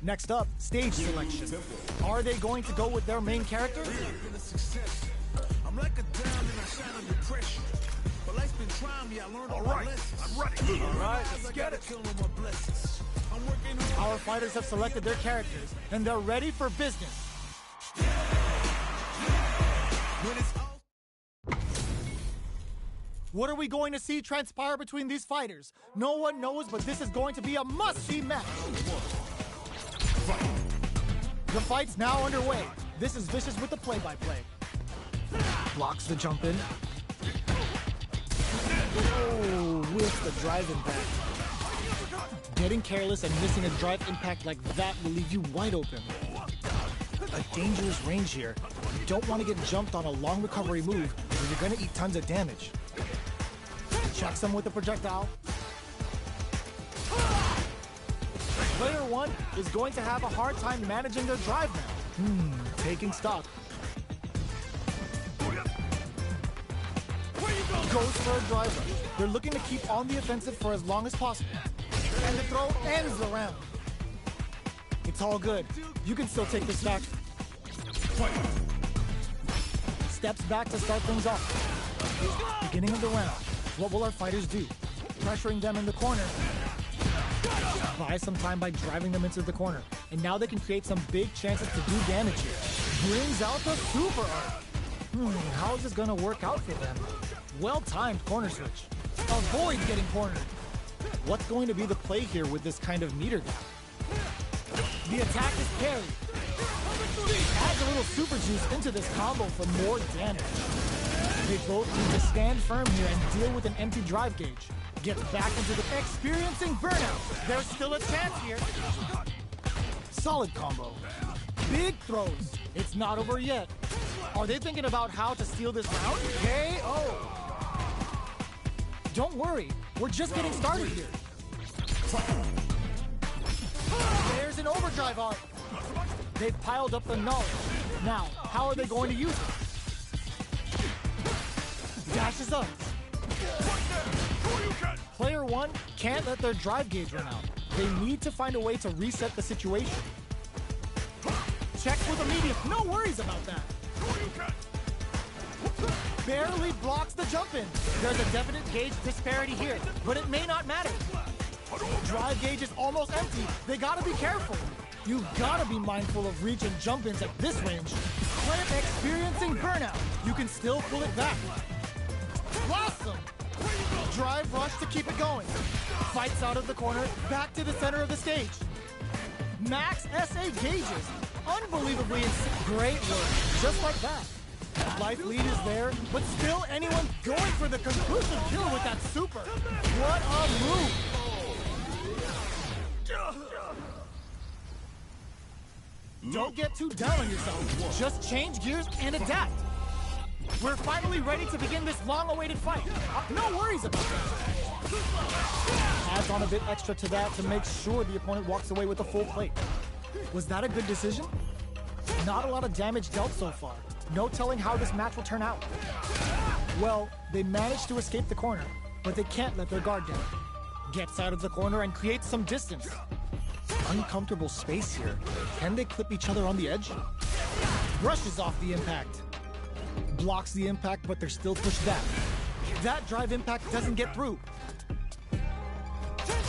Next up, stage selection. Are they going to go with their main character? I'm like a diamond, I shine under pressure. But life's been trying me, I learned all my lessons. I'm ready. All right, let's get it. My blessings. I'm working hard. Our fighters have selected their characters, and they're ready for business. When it's all What are we going to see transpire between these fighters? No one knows, but this is going to be a must-see match. The fight's now underway. This is Vicious with the play-by-play. Blocks the jump in. Oh, with the drive impact. Getting careless and missing a drive impact like that will leave you wide open. A dangerous range here. You don't want to get jumped on a long recovery move, or you're going to eat tons of damage. Checks him with the projectile. Player one is going to have a hard time managing their drive now. Taking stock. Goes for a drive rush. They're looking to keep on the offensive for as long as possible. And the throw ends the round. It's all good. You can still take this back. Steps back to start things off. Beginning of the round. What will our fighters do? Pressuring them in the corner. Buy some time by driving them into the corner. And now they can create some big chances to do damage here. Brings out the super art. How is this gonna work out for them? Well-timed corner switch. Avoids getting cornered. What's going to be the play here with this kind of meter gap? The attack is parried. Adds a little super juice into this combo for more damage. They both need to stand firm here and deal with an empty drive gauge. Gets back into the experiencing burnout. There's still a chance here. Solid combo. Big throws. It's not over yet. Are they thinking about how to steal this round? KO. Don't worry. We're just getting started here. There's an overdrive art. They've piled up the knowledge. Now, how are they going to use it? Dashes up. Player one can't let their drive gauge run out. They need to find a way to reset the situation. Checks with immediate. No worries about that. Barely blocks the jump in. There's a definite gauge disparity here, but it may not matter. Drive gauge is almost empty. They gotta be careful. You've gotta be mindful of reach and jump ins at this range. Plant experiencing burnout. You can still pull it back. Blossom! Drive rush to keep it going. Fights out of the corner, back to the center of the stage. Max SA gauges. Unbelievably great work. Just like that. Life lead is there, but still anyone going for the conclusive kill with that super. What a move! Don't get too down on yourself. Just change gears and adapt. We're finally ready to begin this long-awaited fight. No worries about that. Adds on a bit extra to that to make sure the opponent walks away with a full plate. Was that a good decision? Not a lot of damage dealt so far. No telling how this match will turn out. Well, they managed to escape the corner, but they can't let their guard down. Gets out of the corner and creates some distance. Uncomfortable space here. Can they clip each other on the edge? Brushes off the impact. Blocks the impact, but they're still pushed back. That drive impact doesn't get through.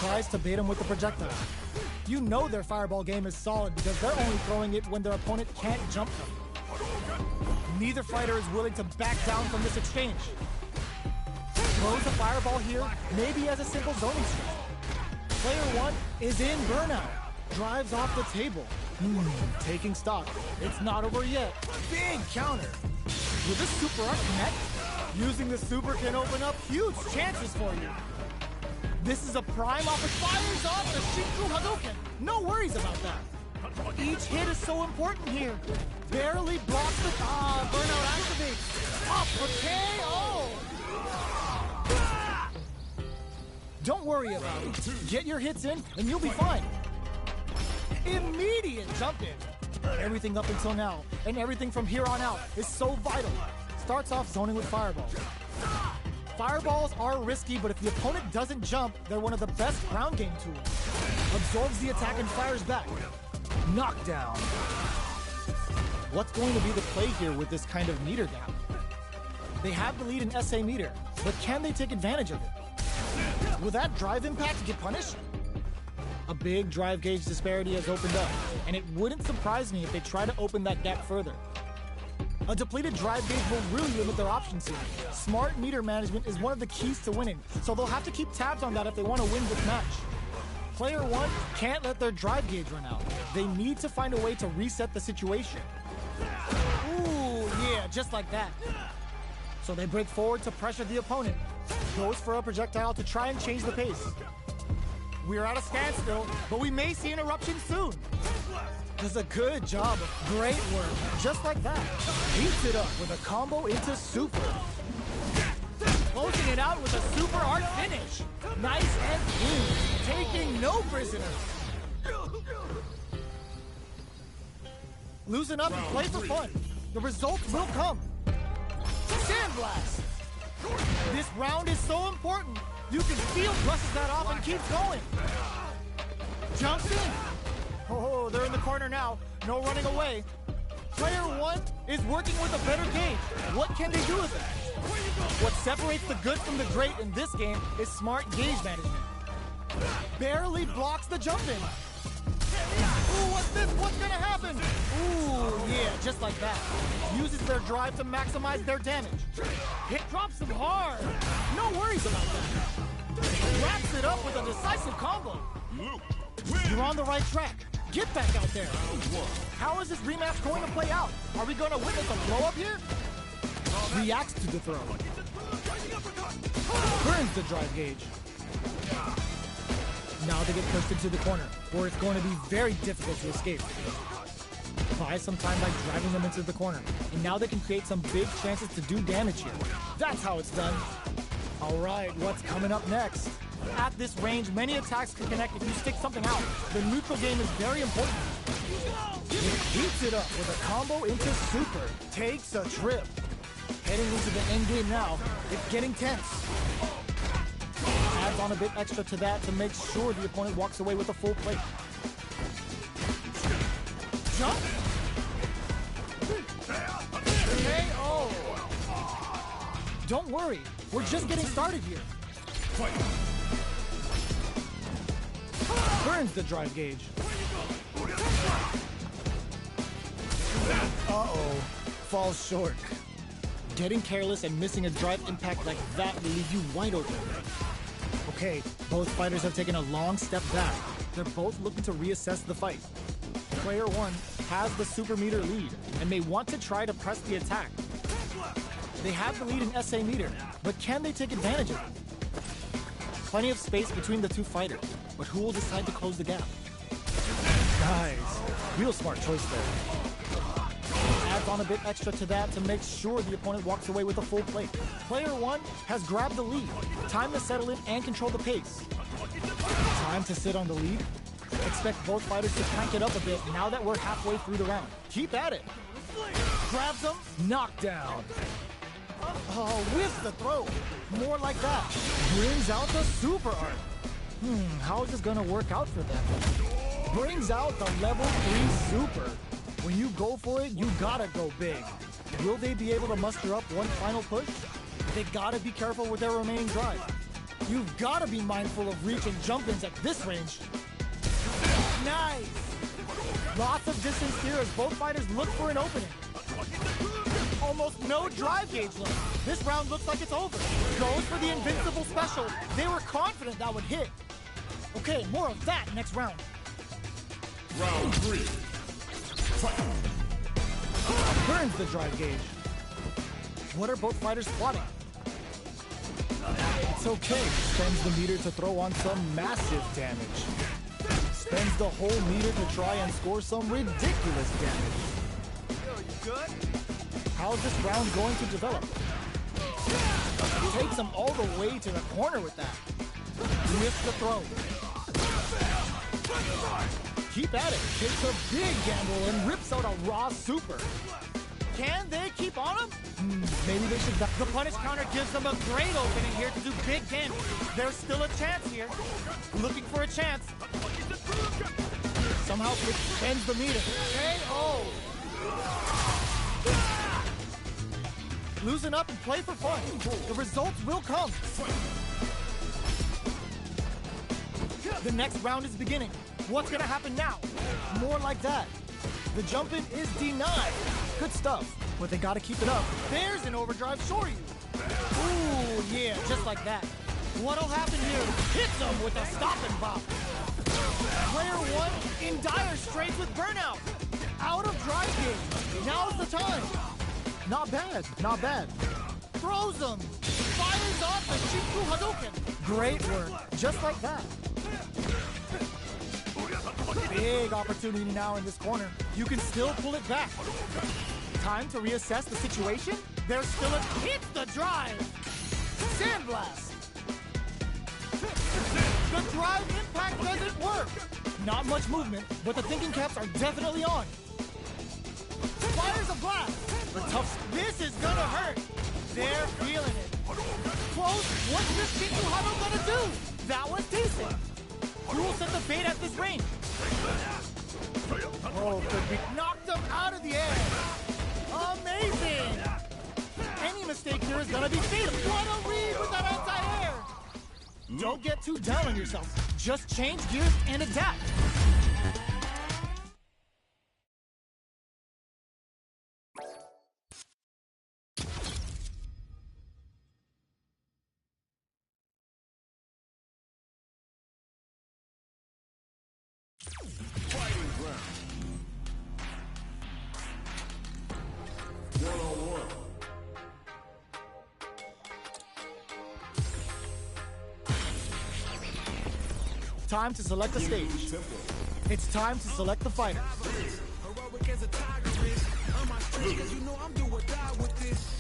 Tries to bait him with the projectile. You know their fireball game is solid because they're only throwing it when their opponent can't jump them. Neither fighter is willing to back down from this exchange. Throws a fireball here, maybe as a simple zoning strike. Player one is in burnout. Drives off the table. Taking stock. It's not over yet. Big counter. Will this super art connect? Using the super can open up huge chances for you. This is a prime fires off the Shinku Hadouken. No worries about that. Each hit is so important here. Barely blocks the burnout activates. Up for KO. Don't worry about it. Get your hits in and you'll be fine. Immediate jump in. Everything up until now and everything from here on out is so vital. Starts off zoning with fireballs. Fireballs are risky, but if the opponent doesn't jump, they're one of the best ground game tools. Absorbs the attack and fires back. Knockdown. What's going to be the play here with this kind of meter gap? They have the lead in SA meter, but can they take advantage of it? Will that drive impact get punished? A big drive gauge disparity has opened up, and it wouldn't surprise me if they try to open that gap further. A depleted drive gauge will really limit their options here. Smart meter management is one of the keys to winning, so they'll have to keep tabs on that if they want to win this match. Player one can't let their drive gauge run out. They need to find a way to reset the situation. Ooh, yeah, just like that. So they break forward to pressure the opponent. Goes for a projectile to try and change the pace. We're at a standstill, but we may see an eruption soon. Does a good job of great work, just like that. Heats it up with a combo into super. Closing it out with a super art finish. Nice and clean, taking no prisoners. Loosen up and play for fun. The results will come. Sandblast. This round is so important. You can feel brushes that off and keeps going. Jumps in. Oh, they're in the corner now. No running away. Player one is working with a better gauge. What can they do with it? What separates the good from the great in this game is smart gauge management. Barely blocks the jump in. Ooh, what's this? What's gonna happen? Ooh, yeah, just like that. Uses their drive to maximize their damage. It drops them hard. No worries about that. Wraps it up with a decisive combo. You're on the right track. Get back out there. How is this rematch going to play out? Are we going to witness a blow-up here? Reacts to the throw. Burns the drive gauge. Now they get pushed into the corner, where it's going to be very difficult to escape. Buy some time by driving them into the corner, and now they can create some big chances to do damage here. That's how it's done. All right, what's coming up next? At this range, many attacks can connect if you stick something out. The neutral game is very important. It heats it up with a combo into super. Takes a trip. Heading into the end game now. It's getting tense. Adds on a bit extra to that to make sure the opponent walks away with a full plate. Jump. KO. Don't worry, we're just getting started here. Fight. Burns the drive gauge. Uh-oh, falls short. Getting careless and missing a drive impact like that will leave you wide open. Okay, both fighters have taken a long step back. They're both looking to reassess the fight. Player one has the super meter lead and may want to try to press the attack. They have the lead in SA meter, but can they take advantage of it? Plenty of space between the two fighters, but who will decide to close the gap? Nice. Real smart choice there. Adds on a bit extra to that to make sure the opponent walks away with a full plate. Player one has grabbed the lead. Time to settle in and control the pace. Time to sit on the lead. Expect both fighters to crank it up a bit now that we're halfway through the round. Keep at it. Grabs him. Knockdown. Oh, whiffs the throw. More like that. Brings out the super art. How is this gonna work out for them? Brings out the level 3 super. When you go for it, you gotta go big. Will they be able to muster up one final push? They gotta be careful with their remaining drive. You've gotta be mindful of reach and jump-ins at this range. Nice! Lots of distance here as both fighters look for an opening. Almost no drive gauge left. This round looks like it's over. Goes for the invincible special. They were confident that would hit. Okay, more of that next round. Round 3. Fight. Burns the drive gauge. What are both fighters plotting? It's okay. Spends the meter to throw on some massive damage. Spends the whole meter to try and score some ridiculous damage. Yo, you good? How's this round going to develop? Takes him all the way to the corner with that. Missed the throw. Keep at it. Takes a big gamble and rips out a raw super. Can they keep on him? Maybe they should. The punish counter gives them a great opening here to do big damage. There's still a chance here. Looking for a chance. Somehow it bends the meter. KO! Loosen up and play for fun. The results will come. The next round is beginning. What's gonna happen now? More like that. The jump in is denied. Good stuff, but they gotta keep it up. There's an overdrive shoryu. Ooh, yeah, just like that. What'll happen here? Hits him with a stop and bop. Player one in dire straits with burnout. Out of drive game. Now's the time. Not bad, not bad. Throws him. Fires off the Shinku Hadouken. Great work, just like that. Big opportunity now in this corner. You can still pull it back. Time to reassess the situation. There's still a hit the drive. Sandblast. The drive impact doesn't work. Not much movement, but the thinking caps are definitely on. Fires a blast. The tough. This is gonna hurt. They're feeling it. Close. What's this Shinku Hado gonna do? That was decent. Who will set the bait at this range? Oh, could be knocked him out of the air. Amazing. Any mistake here is gonna be fatal. What a read with that anti-air. Don't get too down on yourself. Just change gears and adapt. Time to select the stage. It's time to select the fighters.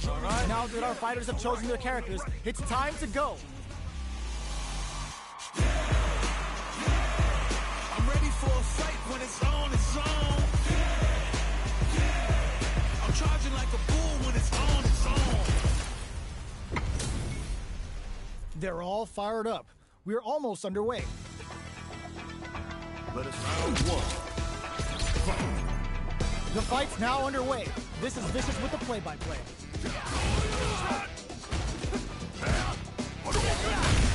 All right, now that our fighters have chosen their characters, it's time to go. I'm ready for a fight when it's on, it's on. I'm charging like a bull when it's on, it's on. They're all fired up. We're almost underway. Let us round one. Fight. The fight's now underway. This is Vicious with the play-by-play.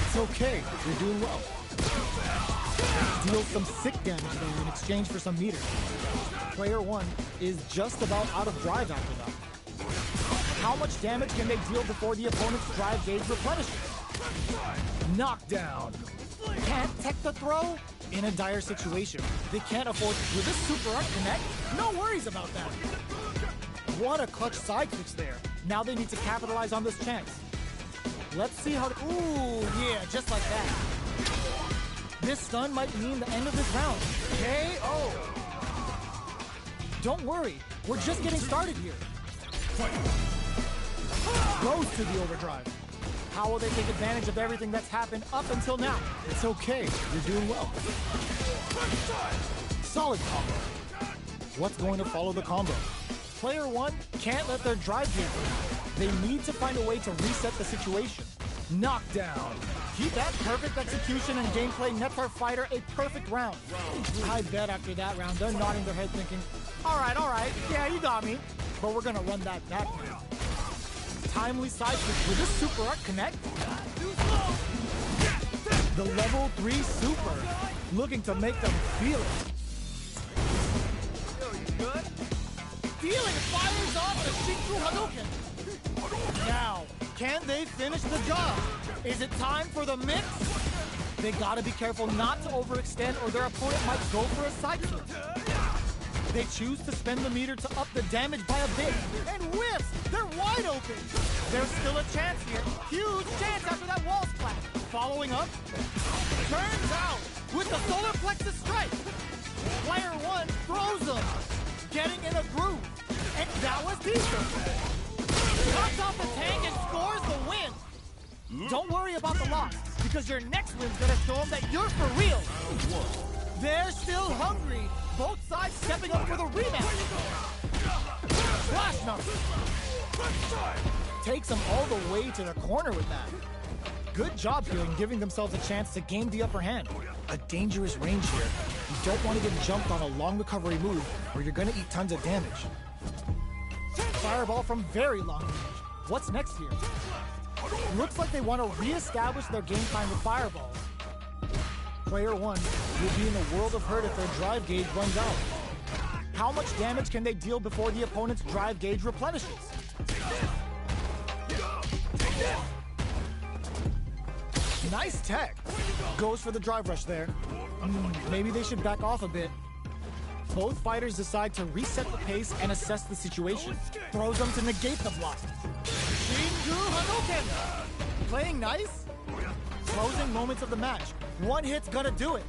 It's okay. You're doing well. Deal some sick damage there in exchange for some meters. Player one is just about out of drive after that. How much damage can they deal before the opponent's drive gauge replenishes? Knockdown. Can't tech the throw? In a dire situation. They can't afford with this super art connect. No worries about that. What a clutch side switch there. Now they need to capitalize on this chance. Let's see how ooh, yeah, just like that. This stun might mean the end of this round. KO. Don't worry, we're just getting started here. Goes to the overdrive. How will they take advantage of everything that's happened up until now? It's okay, you're doing well. Solid combo. What's going to follow the combo? Player one can't let their drive get through. They need to find a way to reset the situation. Knockdown. Keep that perfect execution and gameplay nets our fighter a perfect round. I bet after that round, they're nodding their head thinking, all right, yeah, you got me. But we're gonna run that back now. Timely side switch with this super art connect. The level 3 super, looking to make them feel it. Feeling fires off the Shinku Hadouken. Now, can they finish the job? Is it time for the mix? They gotta be careful not to overextend or their opponent might go for a side switch. They choose to spend the meter to up the damage by a bit. And whiffs! They're wide open! There's still a chance here. Huge chance after that wall splash. Following up. Turns out with the solar plexus strike. Player one throws them. Getting in a groove. And that was decent. Cuts off the tank and scores the win. Don't worry about the loss, because your next win's gonna show them that you're for real. They're still hungry. Both sides stepping up for the rematch. Flash number. Takes them all the way to the corner with that. Good job here in giving themselves a chance to gain the upper hand. A dangerous range here. don't want to get jumped on a long recovery move or you're going to eat tons of damage. Fireball from very long range. What's next here? Looks like they want to re-establish their game time with fireballs. Player 1 will be in a world of hurt if their drive gauge runs out. How much damage can they deal before the opponent's drive gauge replenishes? Nice tech. Goes for the drive rush there. Maybe they should back off a bit. Both fighters decide to reset the pace and assess the situation. Throws them to negate the block. Shingu Hadouken! Playing nice? Closing moments of the match. One hit's gonna do it.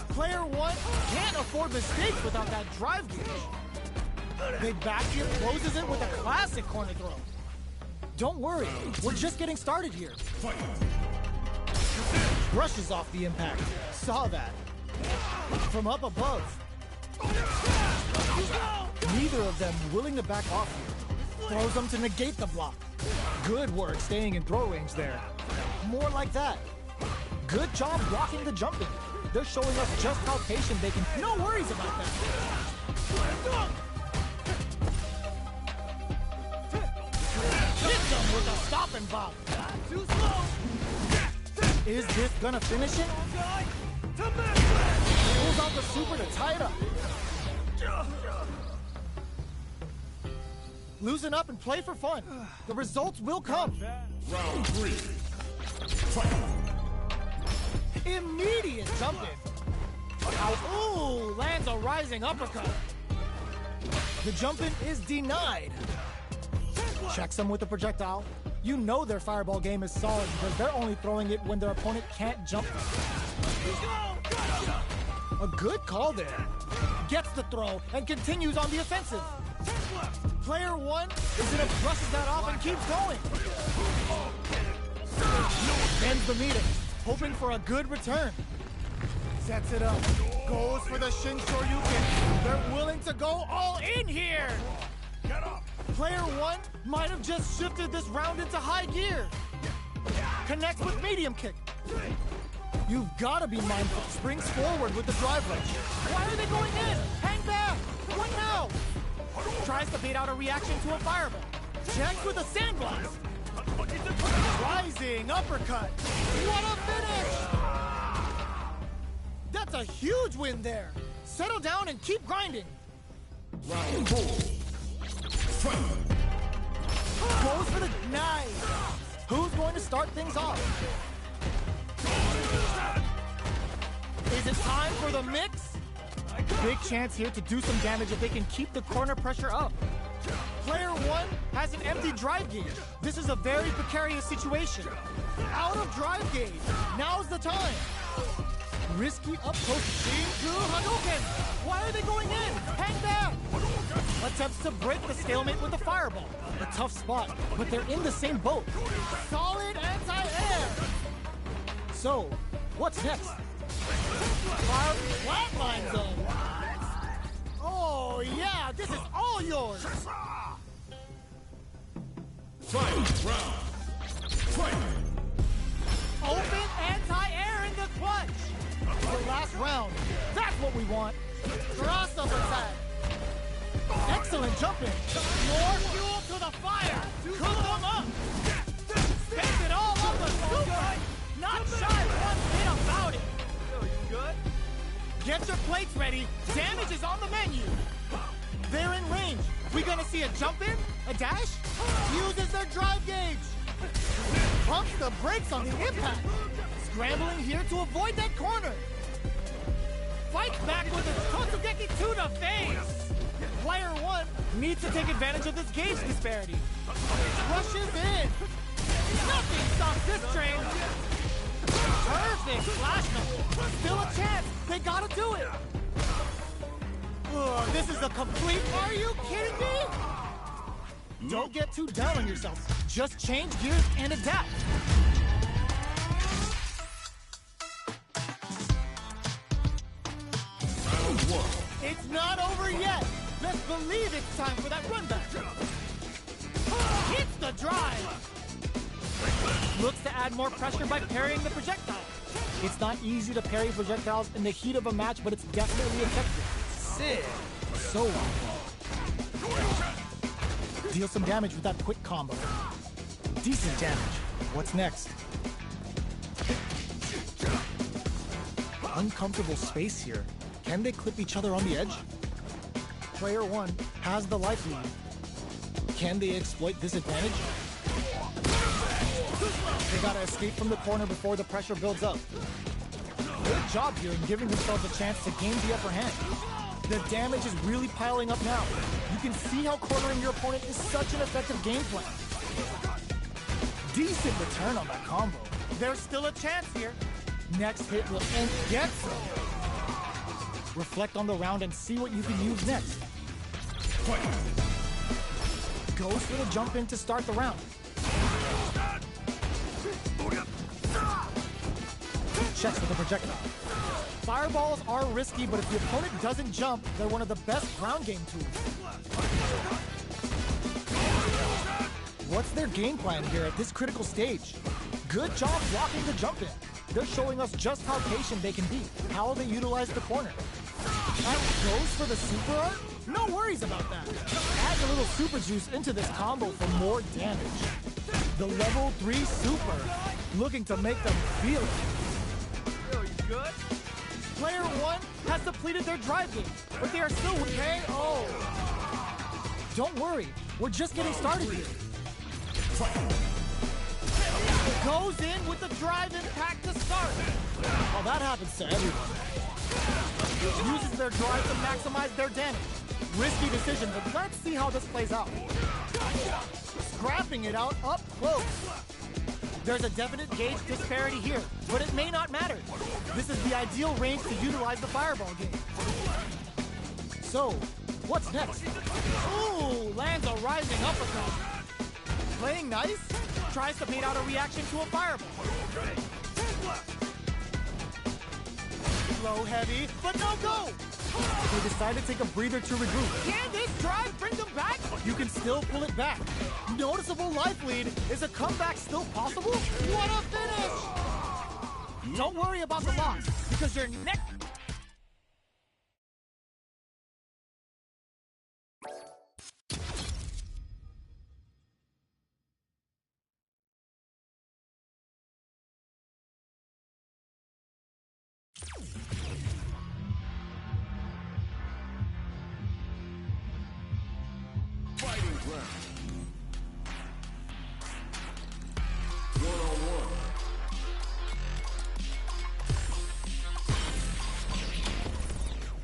Player 1 can't afford mistakes without that drive gauge. Big back here closes it with a classic corner throw. Don't worry, we're just getting started here. Brushes off the impact. Saw that. From up above. Neither of them willing to back off here. Throws them to negate the block. Good work staying in throw range there. More like that. Good job blocking the jumping. They're showing us just how patient they can. No worries about that. Hit them with a stop and bop. Too slow. Is this gonna finish it? Pulls out the super to tie it up. Loosen up and play for fun. The results will come. Round 3. Fight. Immediate jump in. Ooh, lands a rising uppercut. The jump in is denied. Checks him with a projectile. You know their fireball game is solid because they're only throwing it when their opponent can't jump. A good call there. Gets the throw and continues on the offensive. Player 1 is gonna brushes that off and keeps going. Ends the meter, hoping for a good return. Sets it up. Goes for the Shin Shoryuken. They're willing to go all in here. Player 1 might have just shifted this round into high gear. Connects with medium kick. You've got to be mindful. Springs forward with the drive rush. Why are they going in? Hang back. What now? Tries to bait out a reaction to a fireball. Checks with a sandblast. Rising uppercut. What a finish! That's a huge win there. Settle down and keep grinding. Round 4. Fight. Goes for the nice. Who's going to start things off? Is it time for the mix? Big chance here to do some damage if they can keep the corner pressure up. Player 1 has an empty drive gauge. This is a very precarious situation. Out of drive gauge. Now's the time. Risky up close. Shingu Hadouken. Why are they going in? Hang back. Attempts to break the stalemate with a fireball. A tough spot, but they're in the same boat. Solid anti-air. So, what's next? Flatline zone. Oh yeah, this is all yours. Fight. Round. Fight. Open anti-air in the clutch. The last round. That's what we want. Crossover attack. Excellent jumping. More fuel to the fire. Cook them up. Spend it all on the super. Not shy one bit about it. Good. Get your plates ready. Damage is on the menu. They're in range. We gonna see a jump in? A dash? Uses their drive gauge. Pumps the brakes on the impact. Scrambling here to avoid that corner. Fights back with a Totsugeki to the face. Player 1 needs to take advantage of this gauge disparity. Rushes in. Nothing stops this train. Perfect flash them. Still a chance. They gotta do it. Ugh, this is a complete. Are you kidding me? Don't get too down on yourself. Just change gears and adapt. Round 1. It's not over yet. Let's believe it's time for that run back. Hits the drive. Looks to add more pressure by parrying the projectile. It's not easy to parry projectiles in the heat of a match, but it's definitely effective. Sick. So deal some damage with that quick combo. Decent damage. What's next? Uncomfortable space here. Can they clip each other on the edge? Player 1 has the life lead. Can they exploit this advantage? They gotta escape from the corner before the pressure builds up. Good job here in giving themselves a chance to gain the upper hand. The damage is really piling up now. You can see how cornering your opponent is such an effective game plan. Decent return on that combo. There's still a chance here. Next hit will end. Get some. Reflect on the round and see what you can use next. Goes for the jump in to start the round. Checks with the projectile. Fireballs are risky, but if the opponent doesn't jump, they're one of the best ground game tools. What's their game plan here at this critical stage? Good job blocking the jump in. They're showing us just how patient they can be, how they utilize the corner. And goes for the super art? No worries about that. Add a little super juice into this combo for more damage. The level 3 super, looking to make them feel it. Yo, you good? Player 1 has depleted their drive game, but they are still with KO. Don't worry, we're just getting started here. Goes in with the drive impact to start. Well, that happens to everyone. Uses their drive to maximize their damage. Risky decision, but let's see how this plays out. Scrapping it out up close. There's a definite gauge disparity here, but it may not matter. This is the ideal range to utilize the fireball game. So, what's next? Ooh, lands a rising uppercut. Playing nice? Tries to bait out a reaction to a fireball. Low heavy, but no go! They decide to take a breather to regroup. Can this drive bring them back? You can still pull it back. Noticeable life lead. Is a comeback still possible? What a finish! Don't worry about the loss, because your next...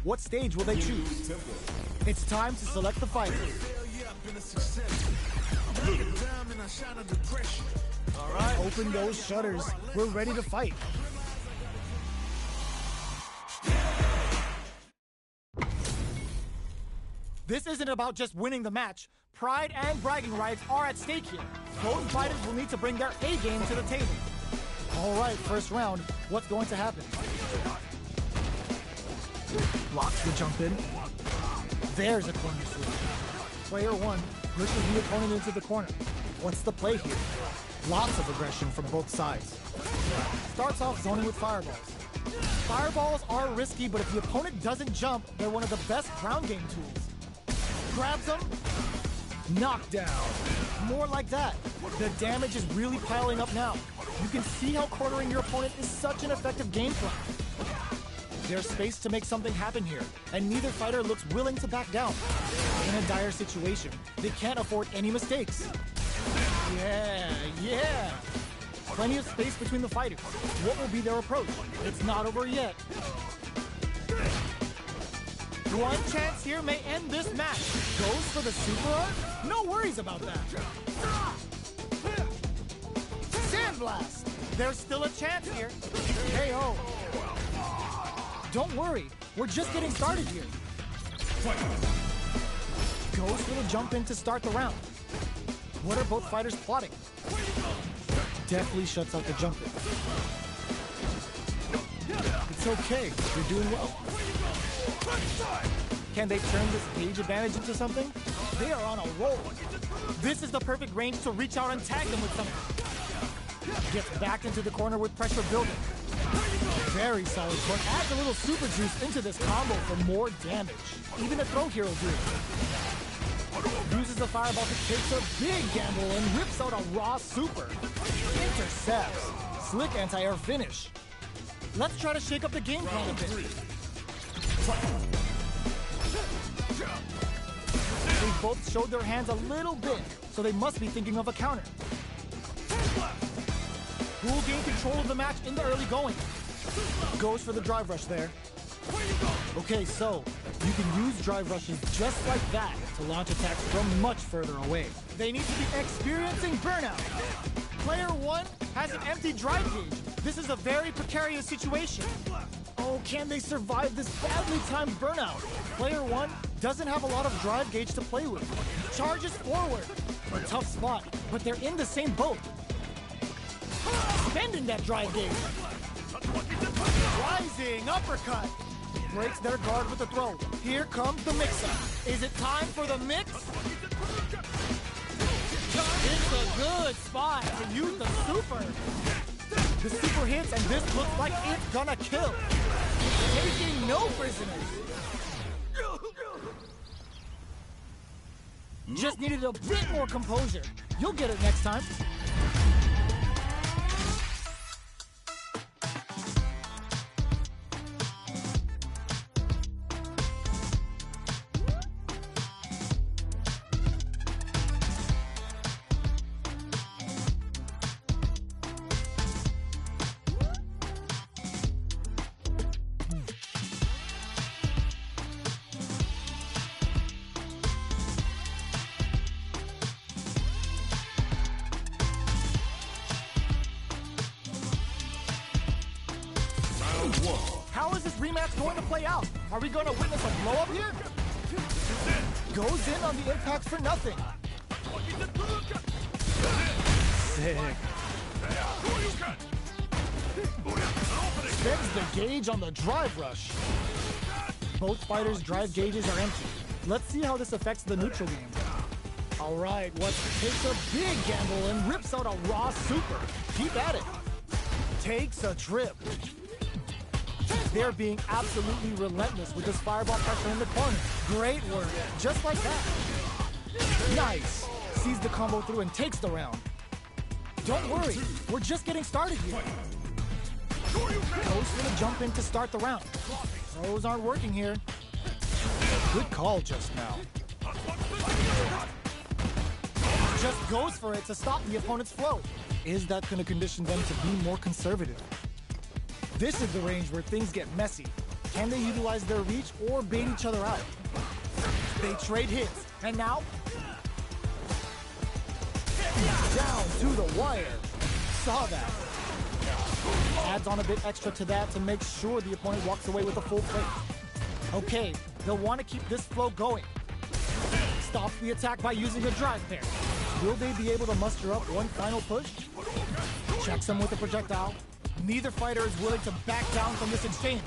What stage will they choose? It's time to select the fighter. All right, open those shutters. We're ready to fight. This isn't about just winning the match. Pride and bragging rights are at stake here. Both fighters will need to bring their A game to the table. All right, first round. What's going to happen? Blocks the jump in. There's a corner switch. Player 1 pushes the opponent into the corner. What's the play here? Lots of aggression from both sides. Starts off zoning with fireballs. Fireballs are risky, but if the opponent doesn't jump, they're one of the best ground game tools. Grabs them. Knockdown. More like that. The damage is really piling up now. You can see how cornering your opponent is such an effective game plan. There's space to make something happen here, and neither fighter looks willing to back down. In a dire situation, they can't afford any mistakes. Yeah. Plenty of space between the fighters. What will be their approach? It's not over yet. One chance here may end this match. Goes for the super art? No worries about that. Sandblast! There's still a chance here. KO. Don't worry, we're just getting started here. Goes for the jump in to start the round. What are both fighters plotting? Definitely shuts out the jump in. It's okay, you're doing well. Can they turn this gauge advantage into something? They are on a roll. This is the perfect range to reach out and tag them with something. Gets backed into the corner with pressure building. Very solid hook. Adds a little super juice into this combo for more damage. Even a throw hero do it. Uses the fireball to take a big gamble and rips out a raw super. Intercepts. Slick anti-air finish. Let's try to shake up the game plan a bit. They both showed their hands a little bit, so they must be thinking of a counter. Who will gain control of the match in the early going? Goes for the drive rush there. Okay, so you can use drive rushes just like that to launch attacks from much further away. They need to be experiencing burnout. Player 1 has an empty drive gauge. This is a very precarious situation. Oh, can they survive this badly timed burnout? Player 1 doesn't have a lot of drive gauge to play with. Charges forward. A tough spot, but they're in the same boat. Spending that drive gauge. Rising uppercut. Breaks their guard with a throw. Here comes the mix-up. Is it time for the mix? It's a good spot to use the super. The super hits, and this looks like it's gonna kill. Taking no prisoners. Just needed a bit more composure. You'll get it next time. How is this rematch going to play out? Are we going to witness a blow-up here? Goes in on the impact for nothing. Sick. Spends the gauge on the drive rush. Both fighters' drive gauges are empty. Let's see how this affects the neutral game. All right, What's takes a big gamble and rips out a raw super. Keep at it. Takes a trip. They're being absolutely relentless with this fireball pressure in the corner. Great work, just like that. Nice. Sees the combo through and takes the round. Don't worry, we're just getting started here. Goes for the jump in to start the round. Throws aren't working here. Good call just now. Just goes for it to stop the opponent's flow. Is that going to condition them to be more conservative? This is the range where things get messy. Can they utilize their reach or bait each other out? They trade hits, and now down to the wire. Saw that. Adds on a bit extra to that to make sure the opponent walks away with a full plate. Okay, they'll want to keep this flow going. Stops the attack by using a drive pair. Will they be able to muster up one final push? Checks him with a projectile. Neither fighter is willing to back down from this exchange.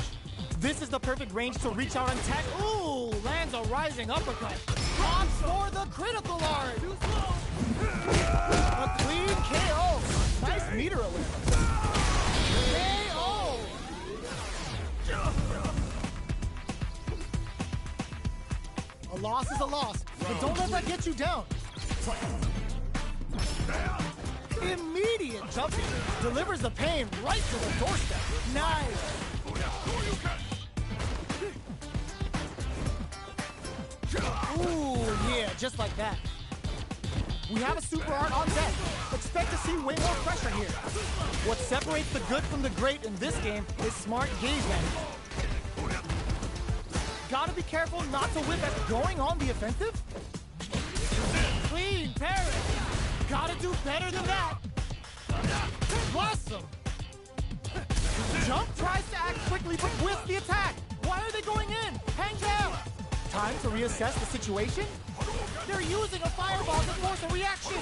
This is the perfect range to reach out and tag. Ooh, lands a rising uppercut. Opts for the critical art. A clean KO. Nice meter alert. KO. A loss is a loss, but don't let that get you down. Immediate jumping delivers the pain right to the doorstep. Nice. Ooh, yeah, just like that. We have a super art on deck. Expect to see way more pressure here. What separates the good from the great in this game is smart gauge management. Gotta be careful not to whip at going on the offensive. Clean parry. Gotta do better than that. Awesome. Jump tries to act quickly, but whiffs the attack. Why are they going in? Hang down. Time to reassess the situation? They're using a fireball to force a reaction.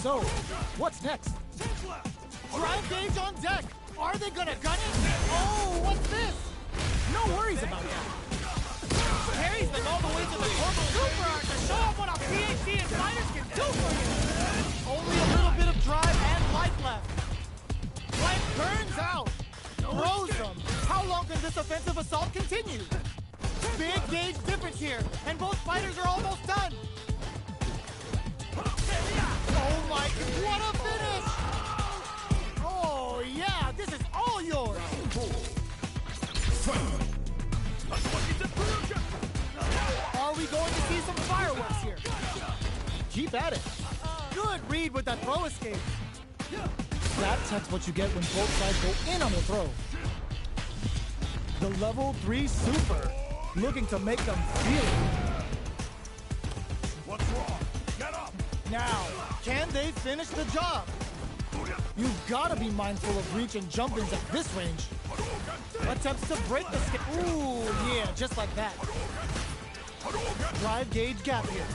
So, what's next? Drive gauge on deck. Are they gonna gun it? Oh, what's this? No worries about that. Carries them all the way to the corner super art to show off what a PhD in fighters can do for you. Only a little bit of drive and life left. Life burns out. offensive assault continues. Big gauge difference here, and both fighters are almost done. Oh my, what a finish! Oh yeah, this is all yours! Are we going to see some fireworks here? Keep at it. Good read with that throw escape. That's what you get when both sides go in on the throw. The level 3 super, looking to make them feel it. What's wrong? Get up! Now, can they finish the job? You've got to be mindful of reach and jump-ins at this range. Attempts to break the skip. Ooh, yeah, just like that. Drive gauge gap here.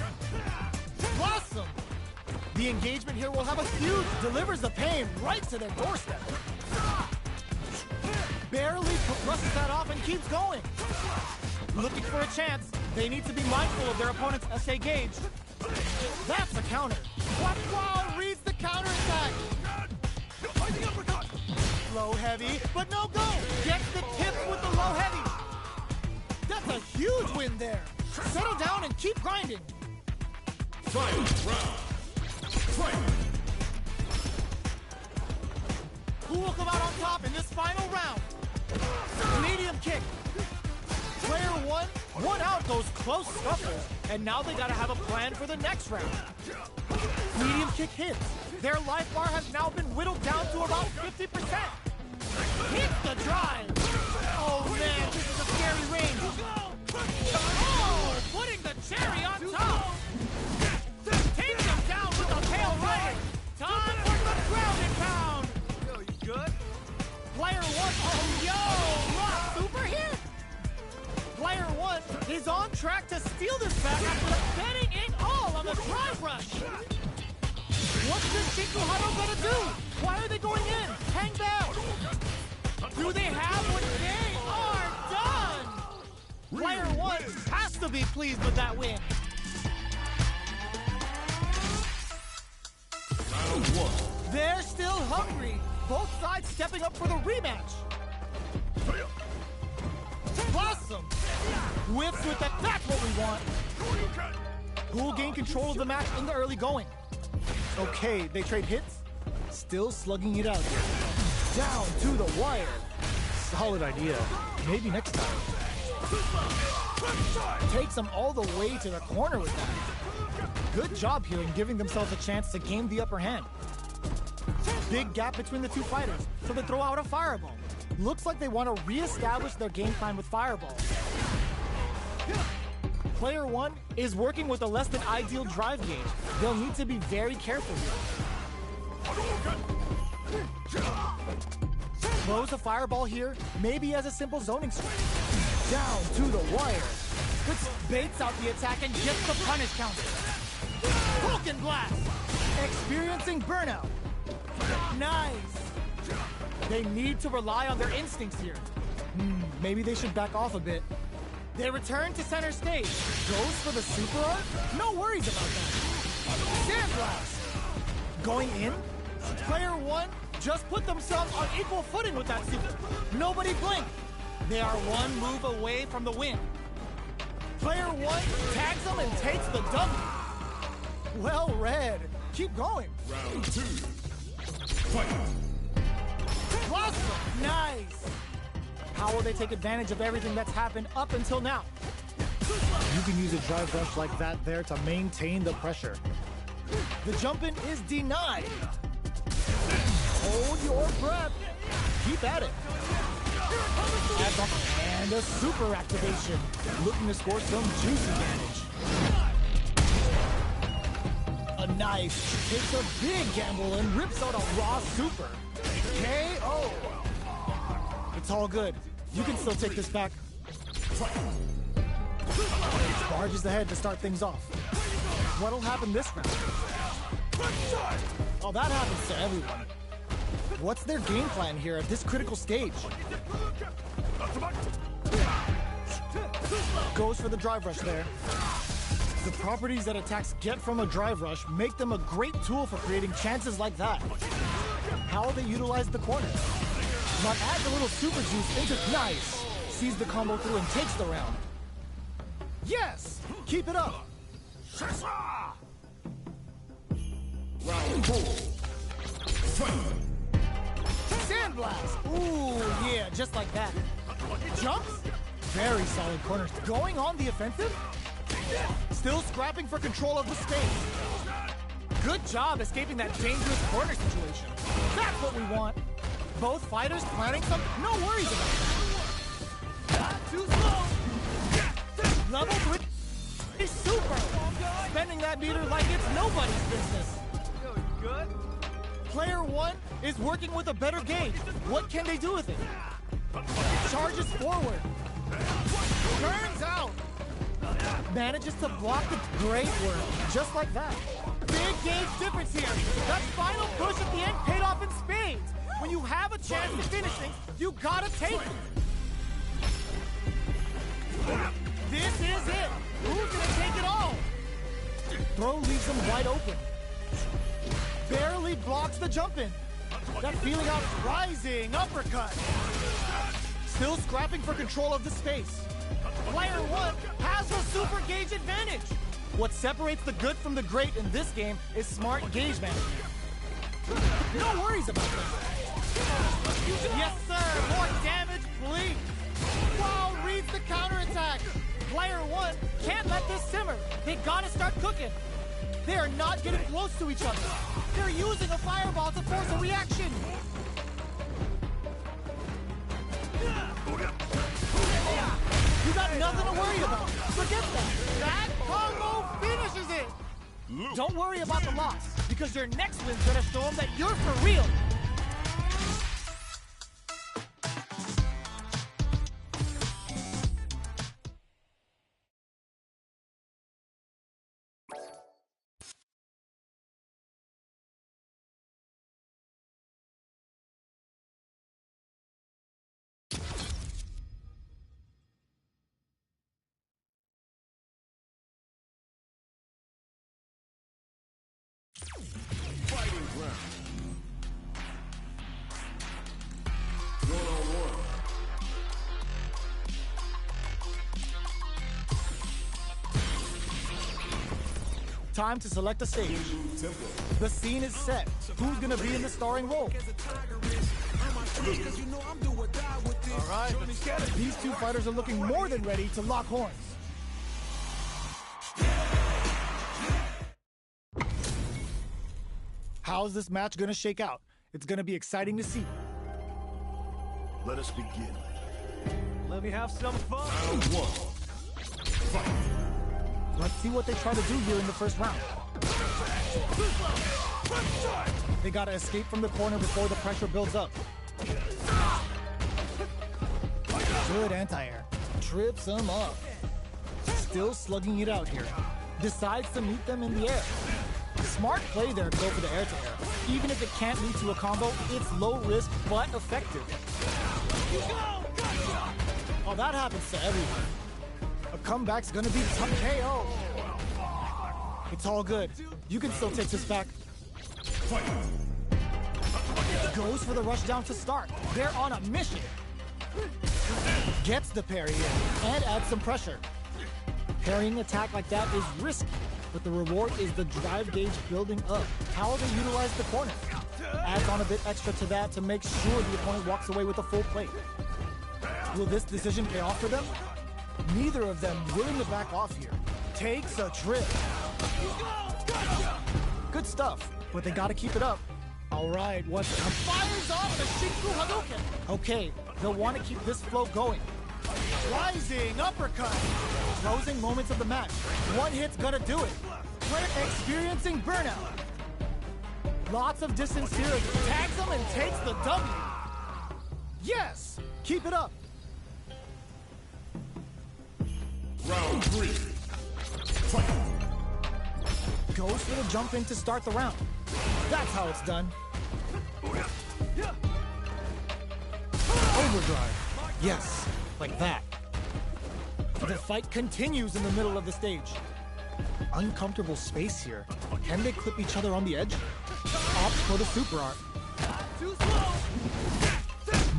Awesome! The engagement here will have a huge, delivers the pain right to their doorstep. Barely brushes that off and keeps going. Looking for a chance. They need to be mindful of their opponent's SA gauge. That's a counter. Wow, reads the counter attack. Low heavy, but no go. Gets the tip with the low heavy. That's a huge win there. Settle down and keep grinding. Fight round. Fight. Who will come out on top in this final round? Medium kick. Player one out those close scuffles, and now they gotta have a plan for the next round. Medium kick hits. Their life bar has now been whittled down to about 50%. Hit the drive. Oh man, this is a scary range. Oh, putting the cherry on top. Takes him down with a tail right. Time for the ground and pound. Yo, you good? Player one, oh yo, rock super hit. Player one is on track to steal this back after betting it all on the drive rush. What's this Shikuhado gonna do? Why are they going in? Hang back. Do they have what they are done? Player one has to be pleased with that win. Round one. They're still hungry. Both sides stepping up for the rematch. Awesome. Whips with that. That's what we want. Who will gain control of the match in the early going? Okay, they trade hits. Still slugging it out here. Down to the wire. Solid idea. Maybe next time. Takes them all the way to the corner with that. Good job here in giving themselves a chance to gain the upper hand. Big gap between the two fighters, so they throw out a fireball. Looks like they want to re-establish their game plan with fireballs. Player one is working with a less than ideal drive gauge. They'll need to be very careful here. Throws a fireball here, maybe as a simple zoning strike. Down to the wire. Which baits out the attack and gets the punish counter. Vulcan Blast! Experiencing burnout. Nice! They need to rely on their instincts here. Maybe they should back off a bit. They return to center stage. Goes for the super art? No worries about that. Sandblast! Going in? Player one just put themselves on equal footing with that super. Nobody blink. They are one move away from the win. Player one tags them and takes the W. Well read. Keep going. Round two. Fight. Awesome. Nice. How will they take advantage of everything that's happened up until now? You can use a drive rush like that there to maintain the pressure. The jump-in is denied. Hold your breath. Keep at it. And a super activation. Looking to score some juicy damage. A knife takes a big gamble and rips out a raw super. KO. It's all good. You can still take this back. Barges ahead to start things off. What'll happen this round? Oh, that happens to everyone. What's their game plan here at this critical stage? Goes for the drive rush there. The properties that attacks get from a drive rush make them a great tool for creating chances like that. How will they utilize the corner? But add a little super juice into nice. sees the combo through and takes the round. Yes! Keep it up! Round 4. Fight. Sandblast! Ooh, yeah, just like that. Jumps? Very solid corners. Going on the offensive? Still scrapping for control of the space. Good job escaping that dangerous corner situation. That's what we want. Both fighters planning something. No worries about that. Too slow. Level 3 is super. Spending that meter like it's nobody's business. Yo, you good? Player 1 is working with a better gauge. What can they do with it? Charges forward. Turns out. Manages to block the great work. Just like that. Big gauge difference here. That final push at the end paid off in spades. When you have a chance to finish things, you gotta take it. This is it. Who's gonna take it all? Throw leaves him wide open. Barely blocks the jump in. That feeling out rising uppercut. Still scrapping for control of the space. Player 1 has a super gauge advantage. What separates the good from the great in this game is smart gauge management. No worries about that. Yes, sir. More damage, please. Wow, reads the counterattack. Player 1 can't let this simmer. They gotta start cooking. They are not getting close to each other. They're using a fireball to force a reaction. You got nothing to worry about. Forget that. That combo finishes it. Don't worry about the loss, because your next win's gonna show them that you're for real. Fighting ground. 1-on-1. Time to select a stage. The scene is set. Who's gonna be in the starring role? All right, let's get it. These two fighters are looking more than ready to lock horns. How's this match gonna shake out? It's gonna be exciting to see. Let us begin. Let me have some fun. Round 1. Fight. Let's see what they try to do here in the first round. They gotta escape from the corner before the pressure builds up. Good anti-air. Trips them up. Still slugging it out here. Decides to meet them in the air. Smart play there to go for the air-to-air. Even if it can't lead to a combo, it's low risk but effective. Oh, that happens to everyone. A comeback's gonna be tough KO. It's all good. You can still take this back. Goes for the rush down to start. They're on a mission. Gets the parry in and adds some pressure. Parrying attack like that is risky, but the reward is the drive gauge building up. How they utilize the corner. Adds on a bit extra to that to make sure the opponent walks away with a full plate. Will this decision pay off for them? Neither of them willing to back off here. Takes a trip. Good stuff, but they gotta keep it up. All right, what's up? Fires off the Shinku Hadouken. Okay, they'll want to keep this flow going. Rising uppercut. Closing moments of the match. One hit's gonna do it. Player experiencing burnout. Lots of distance here. Tags him and takes the W. Yes! Keep it up. Round 3. Fight. Goes for the jump in to start the round. That's how it's done. Overdrive. Yes, like that. The fight continues in the middle of the stage. Uncomfortable space here. Can they clip each other on the edge? Opts for the super art.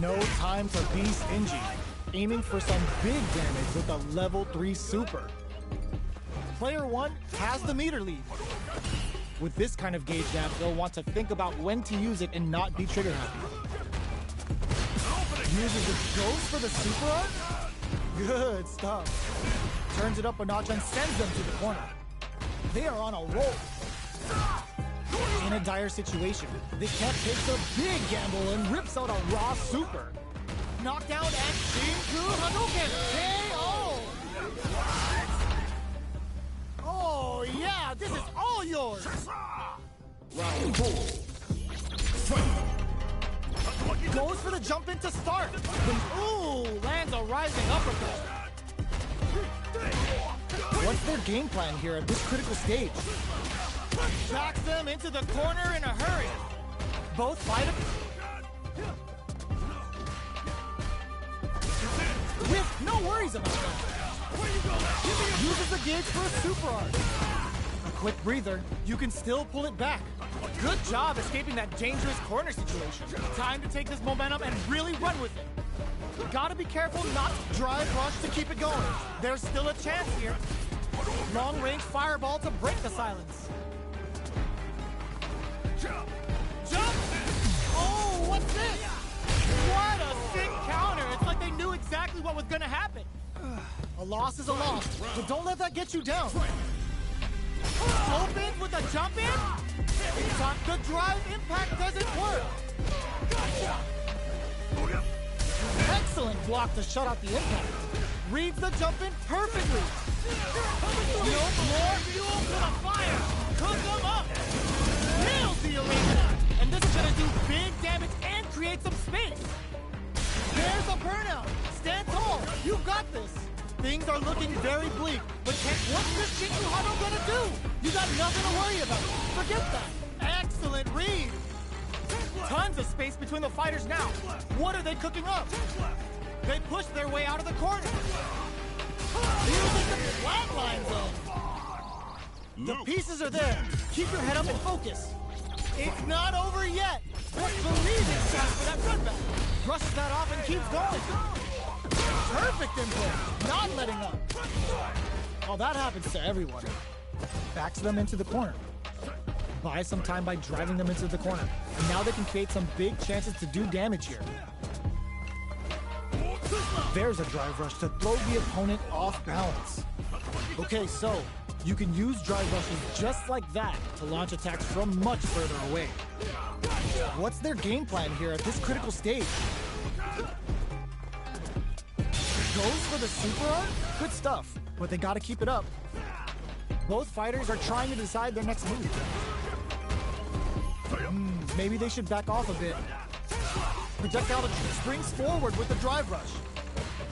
No time to be stingy. aiming for some big damage with a level 3 super. Player 1 has the meter lead. With this kind of gauge gap, they'll want to think about when to use it and not be trigger happy. Uses the ghost for the super art? Good stuff. Turns it up a notch and sends them to the corner. They are on a roll. In a dire situation, the cat takes a big gamble and rips out a raw super. Knockdown and Shinku Hadouken! KO! Oh yeah, this is all yours! Round 4. Fight. Goes for the jump in to start. Then, ooh, lands a rising uppercut. What's their game plan here at this critical stage? Backs them into the corner in a hurry. Both fight with no worries about that. Uses the gauge for a super art. A quick breather, you can still pull it back. Good job escaping that dangerous corner situation. Time to take this momentum and really run with it. Gotta be careful not to drive rush to keep it going. There's still a chance here. Long range fireball to break the silence. Jump! Oh, what's this? What a sick counter. It's like they knew exactly what was gonna happen. A loss is a loss, but don't let that get you down. Opens with a jump in? The drive impact doesn't work. Excellent block to shut out the impact. Reads the jump in perfectly. No more fuel to the fire. Cook them up. Nails the arena. And this is gonna do big damage and create some space. There's a burnout. Stand tall. You've got this. Things are looking very bleak, but what's this Shinku Hado gonna do? You got nothing to worry about. Forget that. Excellent read. Tons of space between the fighters now. What are they cooking up? They push their way out of the corner. Using the flatline zone. The pieces are there. Keep your head up and focus. It's not over yet. What's the leading shot for that run back? Brushes that off and keeps going. Perfect input. Not letting up. Oh, that happens to everyone. Backs them into the corner. Buys some time by driving them into the corner. And now they can create some big chances to do damage here. There's a drive rush to throw the opponent off balance. Okay, so you can use drive rushes just like that to launch attacks from much further away. What's their game plan here at this critical stage? Goes for the super art? Good stuff, but they gotta keep it up. Both fighters are trying to decide their next move. Maybe they should back off a bit. Projectile springs forward with the drive rush.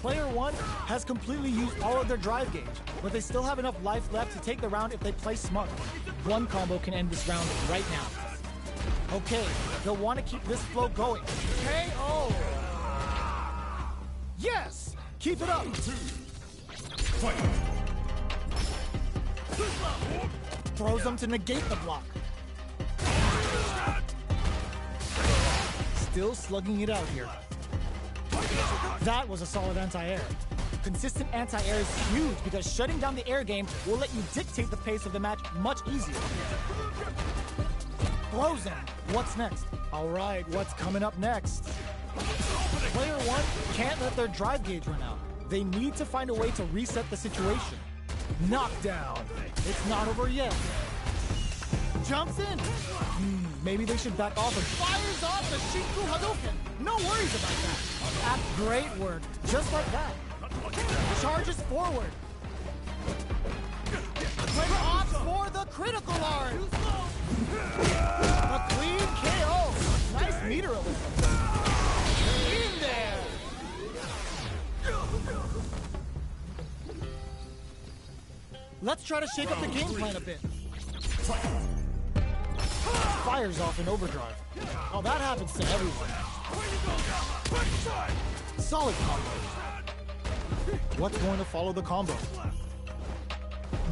Player 1 has completely used all of their drive gauge, but they still have enough life left to take the round if they play smart. One combo can end this round right now. Okay, they'll want to keep this flow going. KO! Yes! Keep it up! Throws them to negate the block. Still slugging it out here. That was a solid anti-air. Consistent anti-air is huge because shutting down the air game will let you dictate the pace of the match much easier. Throws him. What's next? All right, what's coming up next? Player 1 can't let their drive gauge run out. They need to find a way to reset the situation. Knockdown. It's not over yet. Jumps in. Maybe they should back off and fires off the Shinku Hadouken. No worries about that. Great work. Just like that. Charges forward. Player opts for the critical art. A clean KO. Nice meter elixir. In there. Let's try to shake up the game plan a bit. Fires off in overdrive. Oh, that happens to everyone. Solid combo. What's going to follow the combo?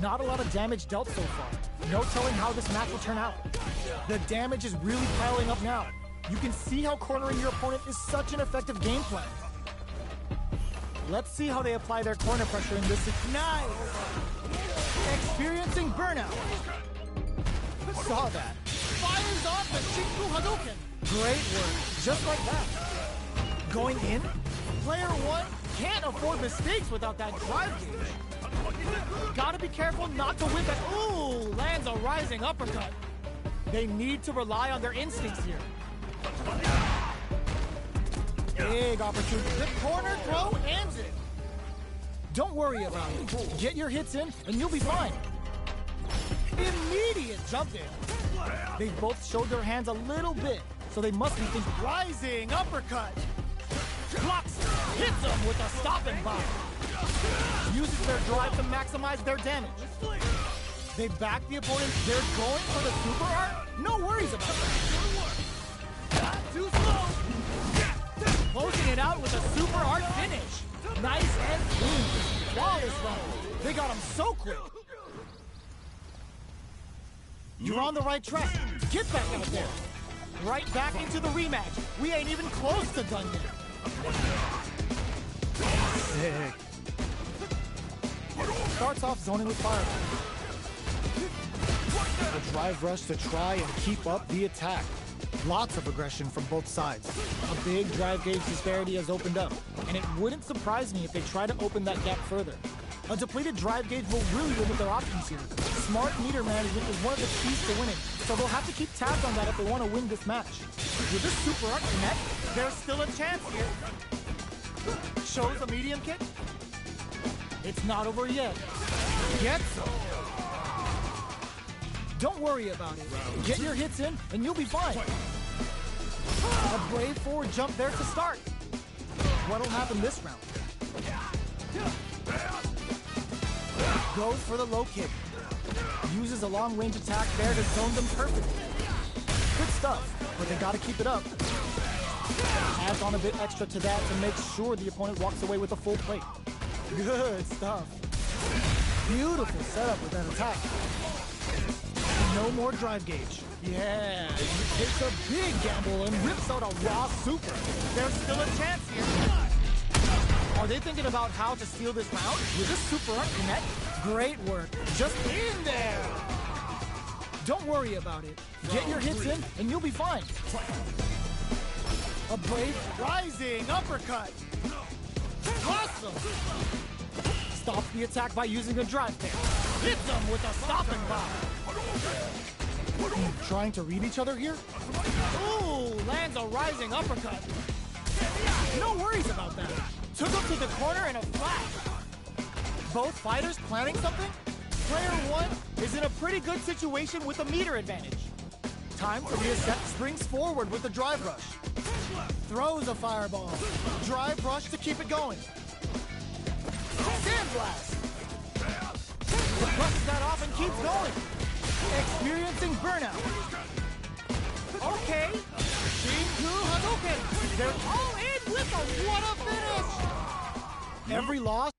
Not a lot of damage dealt so far. No telling how this match will turn out. The damage is really piling up now. You can see how cornering your opponent is such an effective game plan. Let's see how they apply their corner pressure in this. Nice! Experiencing burnout. Saw that. Fires off the Shinku Hadouken. Great work. Just like that. Going in? Player 1 can't afford mistakes without that drive gauge. Gotta be careful not to whip it. Ooh, lands a rising uppercut. They need to rely on their instincts here. Big opportunity. The corner throw ends it. Don't worry about it. Get your hits in and you'll be fine. Immediate jump in. They both showed their hands a little bit, so they must be thinking. Rising uppercut. Blocks, hits them with a stopping bomb. Uses their drive to maximize their damage. They back the opponent. They're going for the super art. No worries about that. Too slow. Closing it out with a super art finish. Nice and clean. Flawless run. They got him so quick. You're on the right track. Get back out there. Right back into the rematch. We ain't even close to done yet. Sick. Starts off zoning with fireball. A drive rush to try and keep up the attack. Lots of aggression from both sides. A big drive gauge disparity has opened up, and it wouldn't surprise me if they try to open that gap further. A depleted drive gauge will really limit their options here. Smart meter management is one of the keys to winning, so they'll have to keep tabs on that if they want to win this match. With this super art connect, there's still a chance here. Shows a medium kick. It's not over yet. Gets some. Don't worry about it. Get your hits in, and you'll be fine. A brave forward jump there to start. What'll happen this round? Goes for the low kick. Uses a long-range attack there to zone them perfectly. Good stuff, but they gotta keep it up. Adds on a bit extra to that to make sure the opponent walks away with a full plate. Good stuff. Beautiful setup with that attack. No more drive gauge. Yeah, he takes a big gamble and rips out a raw super. There's still a chance here. Are they thinking about how to steal this round? With this super art connect? Great work. Just in there. Don't worry about it. Get your hits in and you'll be fine. A brave rising uppercut. Awesome. Stops the attack by using a drive kick. Hits them with a stopping bomb. Trying to read each other here? Ooh, lands a rising uppercut. No worries about that. Took him to the corner in a flash. Both fighters planning something? Player 1 is in a pretty good situation with a meter advantage. Time to reset, springs forward with a drive rush. Throws a fireball. Drive rush to keep it going. Sandblast. Brushes that off and keeps going. Experiencing burnout. Okay. Shinku Hadouken. They're all in with a what a finish. Every loss